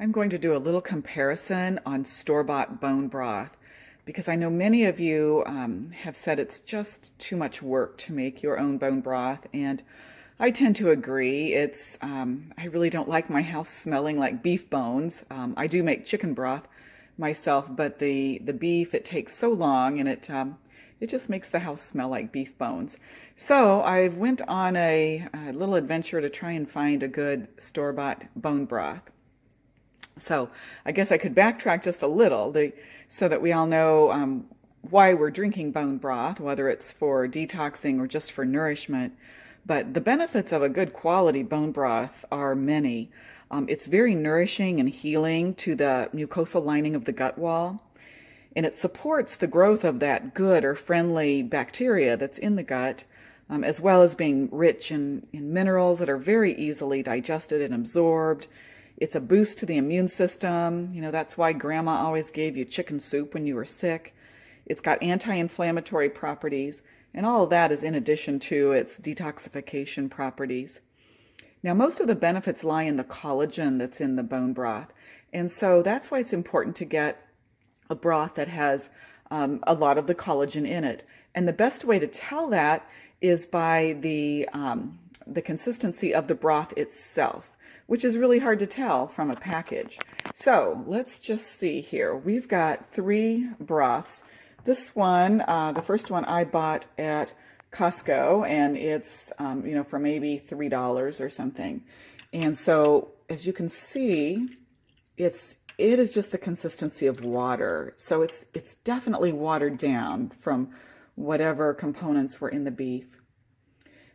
I'm going to do a little comparison on store-bought bone broth because I know many of you have said it's just too much work to make your own bone broth, and I tend to agree. I really don't like my house smelling like beef bones. I do make chicken broth myself, but the beef, it takes so long, and it just makes the house smell like beef bones. So I went on a little adventure to try and find a good store-bought bone broth. So I guess I could backtrack just a little so that we all know why we're drinking bone broth, whether it's for detoxing or just for nourishment. But the benefits of a good quality bone broth are many. It's very nourishing and healing to the mucosal lining of the gut wall, and it supports the growth of that good or friendly bacteria that's in the gut, as well as being rich in minerals that are very easily digested and absorbed. It's a boost to the immune system. You know, that's why Grandma always gave you chicken soup when you were sick. It's got anti-inflammatory properties, and all of that is in addition to its detoxification properties. Now, most of the benefits lie in the collagen that's in the bone broth, and so that's why it's important to get a broth that has a lot of the collagen in it. And the best way to tell that is by the consistency of the broth itself, which is really hard to tell from a package. So let's just see here. We've got 3 broths. This one, the first one I bought at Costco, and it's for maybe $3 or something. And so as you can see, it is just the consistency of water. So it's definitely watered down from whatever components were in the beef.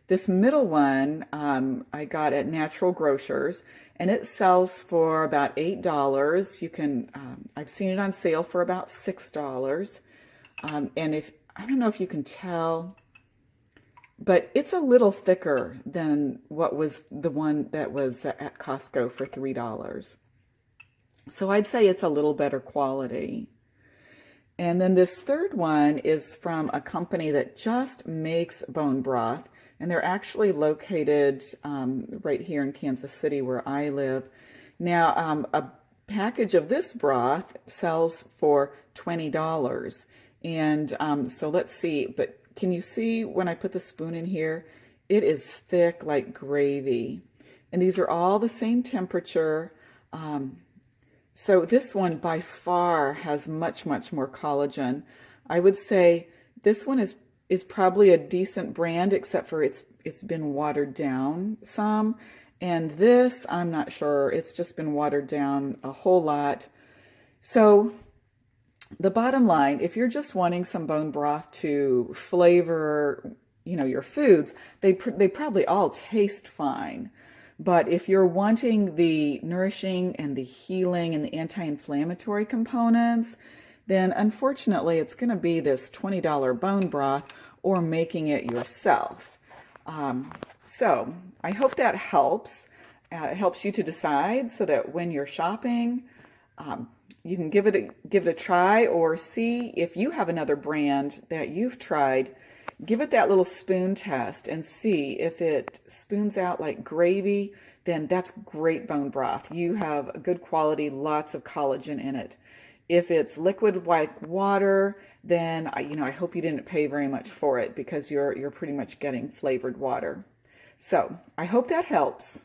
This middle one I got at Natural Grocers, and it sells for about $8. You can I've seen it on sale for about $6. And I don't know if you can tell, but it's a little thicker than what was the one that was at Costco for $3. So I'd say it's a little better quality. And then this third one is from a company that just makes bone broth, and they're actually located right here in Kansas City where I live. Now, a package of this broth sells for $20. And so let's see, but can you see when I put the spoon in here? It is thick like gravy. And these are all the same temperature. So this one by far has much, much more collagen. I would say this one is probably a decent brand, except for it's been watered down some. And this, I'm not sure. It's just been watered down a whole lot. So the bottom line, if you're just wanting some bone broth to flavor, your foods, they probably all taste fine. But if you're wanting the nourishing and the healing and the anti-inflammatory components, then unfortunately it's going to be this $20 bone broth or making it yourself. So I hope that helps. It helps you to decide so that when you're shopping, you can give it a try, or see if you have another brand that you've tried. Give it that little spoon test and see if it spoons out like gravy, then that's great bone broth. You have a good quality, lots of collagen in it. If it's liquid like water, then I hope you didn't pay very much for it, because you're pretty much getting flavored water. So I hope that helps.